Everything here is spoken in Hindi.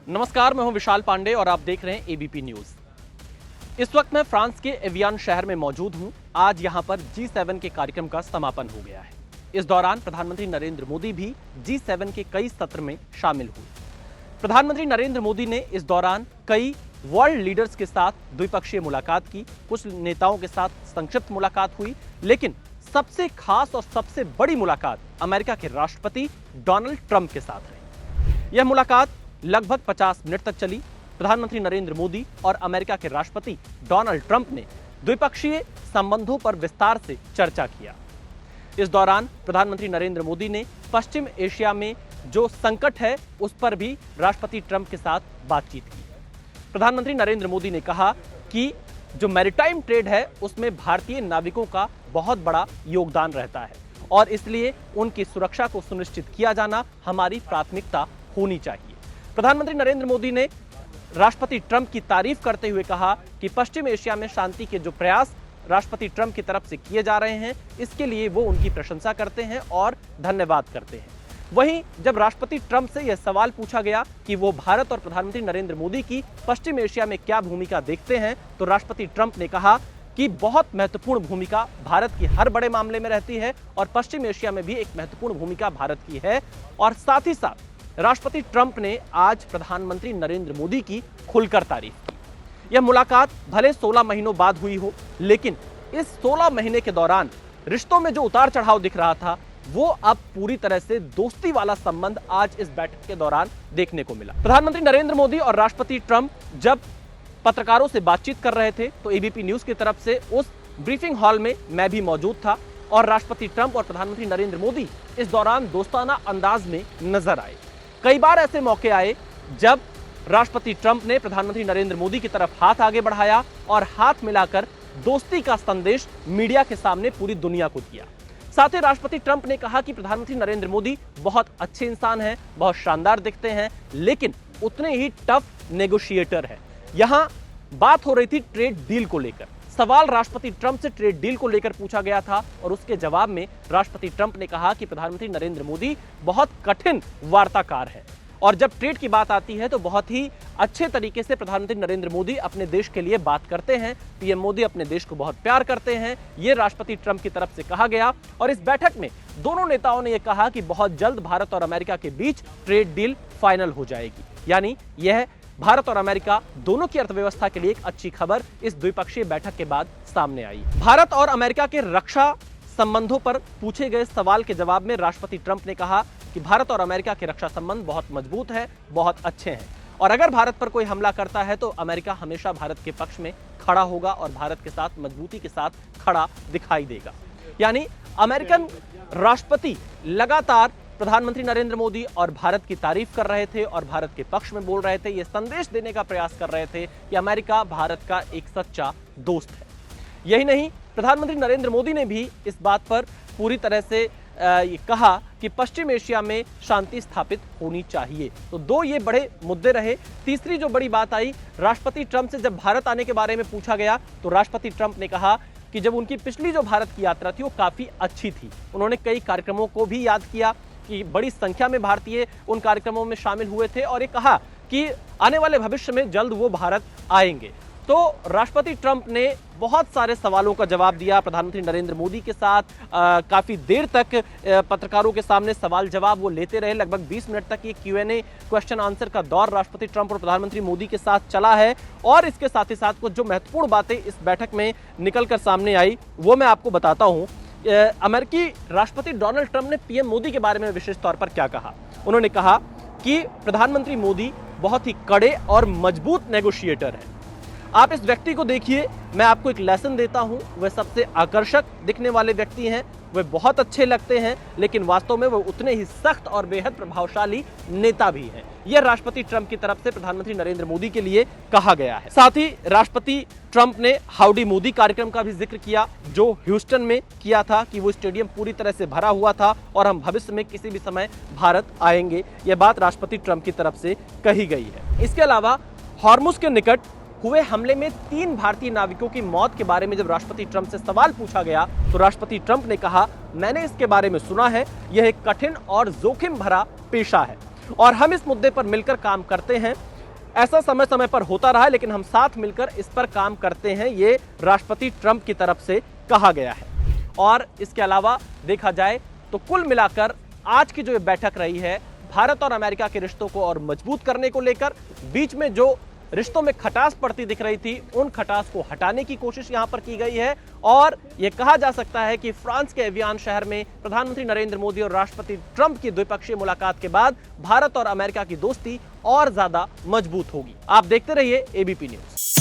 नमस्कार, मैं हूं विशाल पांडे और आप देख रहे हैं एबीपी न्यूज। इस वक्त मैं फ्रांस के एवियान शहर में मौजूद हूं। आज यहां पर G7 के कार्यक्रम का समापन हो गया है। इस दौरान प्रधानमंत्री नरेंद्र मोदी भी G7 के कई सत्र में शामिल हुए। प्रधानमंत्री नरेंद्र मोदी ने इस दौरान कई वर्ल्ड लीडर्स के साथ द्विपक्षीय मुलाकात की, कुछ नेताओं के साथ संक्षिप्त मुलाकात हुई, लेकिन सबसे खास और सबसे बड़ी मुलाकात अमेरिका के राष्ट्रपति डोनाल्ड ट्रंप के साथ रही। यह मुलाकात लगभग 50 मिनट तक चली। प्रधानमंत्री नरेंद्र मोदी और अमेरिका के राष्ट्रपति डोनाल्ड ट्रंप ने द्विपक्षीय संबंधों पर विस्तार से चर्चा किया। इस दौरान प्रधानमंत्री नरेंद्र मोदी ने पश्चिम एशिया में जो संकट है उस पर भी राष्ट्रपति ट्रंप के साथ बातचीत की। प्रधानमंत्री नरेंद्र मोदी ने कहा कि जो मैरीटाइम ट्रेड है उसमें भारतीय नाविकों का बहुत बड़ा योगदान रहता है और इसलिए उनकी सुरक्षा को सुनिश्चित किया जाना हमारी प्राथमिकता होनी चाहिए। प्रधानमंत्री नरेंद्र मोदी ने राष्ट्रपति ट्रंप की तारीफ करते हुए कहा कि पश्चिम एशिया में शांति के जो प्रयास राष्ट्रपति ट्रंप की तरफ से किए जा रहे हैं, इसके लिए वो उनकी प्रशंसा करते हैं और धन्यवाद करते हैं। वहीं जब राष्ट्रपति ट्रंप से यह सवाल पूछा गया कि वो भारत और प्रधानमंत्री नरेंद्र मोदी की पश्चिम एशिया में क्या भूमिका देखते हैं, तो राष्ट्रपति ट्रंप ने कहा कि बहुत महत्वपूर्ण भूमिका भारत की हर बड़े मामले में रहती है और पश्चिम एशिया में भी एक महत्वपूर्ण भूमिका भारत की है। और साथ ही साथ राष्ट्रपति ट्रंप ने आज प्रधानमंत्री नरेंद्र मोदी की खुलकर तारीफ की। यह मुलाकात भले 16 महीनों बाद हुई हो, लेकिन इस 16 महीने के दौरान रिश्तों में जो उतार चढ़ाव दिख रहा था वो अब पूरी तरह से दोस्ती वाला संबंध आज इस बैठक के दौरान देखने को मिला। प्रधानमंत्री नरेंद्र मोदी और राष्ट्रपति ट्रंप जब पत्रकारों से बातचीत कर रहे थे तो एबीपी न्यूज की तरफ से उस ब्रीफिंग हॉल में मैं भी मौजूद था और राष्ट्रपति ट्रंप और प्रधानमंत्री नरेंद्र मोदी इस दौरान दोस्ताना अंदाज में नजर आए। कई बार ऐसे मौके आए जब राष्ट्रपति ट्रंप ने प्रधानमंत्री नरेंद्र मोदी की तरफ हाथ आगे बढ़ाया और हाथ मिलाकर दोस्ती का संदेश मीडिया के सामने पूरी दुनिया को दिया। साथ ही राष्ट्रपति ट्रंप ने कहा कि प्रधानमंत्री नरेंद्र मोदी बहुत अच्छे इंसान हैं, बहुत शानदार दिखते हैं, लेकिन उतने ही टफ नेगोशिएटर हैं। यहां बात हो रही थी ट्रेड डील को लेकर। सवाल राष्ट्रपति ट्रंप से ट्रेड डील को लेकर पूछा गया था और उसके जवाब में राष्ट्रपति ट्रंप ने कहा कि प्रधानमंत्री नरेंद्र मोदी बहुत कठिन वार्ताकार है और जब ट्रेड की बात आती है तो बहुत ही अच्छे तरीके से प्रधानमंत्री नरेंद्र मोदी अपने देश के लिए बात करते हैं। पीएम मोदी अपने देश को बहुत प्यार करते हैं, ये राष्ट्रपति ट्रंप की तरफ से कहा गया। और इस बैठक में दोनों नेताओं ने यह कहा कि बहुत जल्द भारत और अमेरिका के बीच ट्रेड डील फाइनल हो जाएगी। यानी यह भारत और अमेरिका दोनों की अर्थव्यवस्था के लिए एक अच्छी खबर इस द्विपक्षीय बैठक के बाद सामने आई। भारत और अमेरिका के रक्षा संबंधों पर पूछे गए सवाल के जवाब में राष्ट्रपति ट्रंप ने कहा कि भारत और अमेरिका के रक्षा संबंध बहुत मजबूत है, बहुत अच्छे हैं और अगर भारत पर कोई हमला करता है तो अमेरिका हमेशा भारत के पक्ष में खड़ा होगा और भारत के साथ मजबूती के साथ खड़ा दिखाई देगा। यानी अमेरिकन राष्ट्रपति लगातार प्रधानमंत्री नरेंद्र मोदी और भारत की तारीफ कर रहे थे और भारत के पक्ष में बोल रहे थे, ये संदेश देने का प्रयास कर रहे थे कि अमेरिका भारत का एक सच्चा दोस्त है। यही नहीं, प्रधानमंत्री नरेंद्र मोदी ने भी इस बात पर पूरी तरह से ये कहा कि पश्चिम एशिया में शांति स्थापित होनी चाहिए। तो दो ये बड़े मुद्दे रहे। तीसरी जो बड़ी बात आई, राष्ट्रपति ट्रंप से जब भारत आने के बारे में पूछा गया तो राष्ट्रपति ट्रंप ने कहा कि जब उनकी पिछली जो भारत की यात्रा थी वो काफी अच्छी थी। उन्होंने कई कार्यक्रमों को भी याद किया कि बड़ी संख्या में भारतीय उन कार्यक्रमों में शामिल हुए थे और ये कहा कि आने वाले भविष्य में जल्द वो भारत आएंगे। तो राष्ट्रपति ट्रंप ने बहुत सारे सवालों का जवाब दिया प्रधानमंत्री नरेंद्र मोदी के साथ। काफी देर तक पत्रकारों के सामने सवाल जवाब वो लेते रहे। लगभग 20 मिनट तक ये Q&A क्वेश्चन आंसर का दौर राष्ट्रपति ट्रंप और प्रधानमंत्री मोदी के साथ चला है। और इसके साथ ही साथ कुछ जो महत्वपूर्ण बातें इस बैठक में निकलकर सामने आई वो मैं आपको बताता हूँ। अमेरिकी राष्ट्रपति डोनाल्ड ट्रंप ने पीएम मोदी के बारे में विशेष तौर पर क्या कहा। उन्होंने कहा कि प्रधानमंत्री मोदी बहुत ही कड़े और मजबूत नेगोशिएटर हैं। आप इस व्यक्ति को देखिए, मैं आपको एक लेसन देता हूं, वह सबसे आकर्षक दिखने वाले व्यक्ति हैं, वे बहुत अच्छे लगते हैं, लेकिन वास्तव में वो उतने ही सख्त और बेहद प्रभावशाली नेता भी हैं। यह राष्ट्रपति ट्रंप की तरफ से प्रधानमंत्री नरेंद्र मोदी के लिए कहा गया है। साथ ही राष्ट्रपति ट्रंप ने हाउडी मोदी कार्यक्रम का भी जिक्र किया जो ह्यूस्टन में किया था कि वो स्टेडियम पूरी तरह से भरा हुआ था और हम भविष्य में किसी भी समय भारत आएंगे। यह बात राष्ट्रपति ट्रंप की तरफ से कही गई है। इसके अलावा हॉर्मुज के निकट हुए हमले में 3 भारतीय नाविकों की मौत के बारे में जब राष्ट्रपति ट्रंप से सवाल पूछा गया तो राष्ट्रपति ट्रंप ने कहा, मैंने इसके बारे में सुना है, यह एक कठिन और जोखिम भरा पेशा है और हम इस मुद्दे पर मिलकर काम करते हैं। ऐसा समय समय पर होता रहा है, लेकिन हम साथ मिलकर इस पर काम करते हैं, ये राष्ट्रपति ट्रंप की तरफ से कहा गया है। और इसके अलावा देखा जाए तो कुल मिलाकर आज की जो ये बैठक रही है, भारत और अमेरिका के रिश्तों को और मजबूत करने को लेकर, बीच में जो रिश्तों में खटास पड़ती दिख रही थी, उन खटास को हटाने की कोशिश यहां पर की गई है। और यह कहा जा सकता है कि फ्रांस के एवियान शहर में प्रधानमंत्री नरेंद्र मोदी और राष्ट्रपति ट्रंप की द्विपक्षीय मुलाकात के बाद भारत और अमेरिका की दोस्ती और ज्यादा मजबूत होगी। आप देखते रहिए एबीपी न्यूज।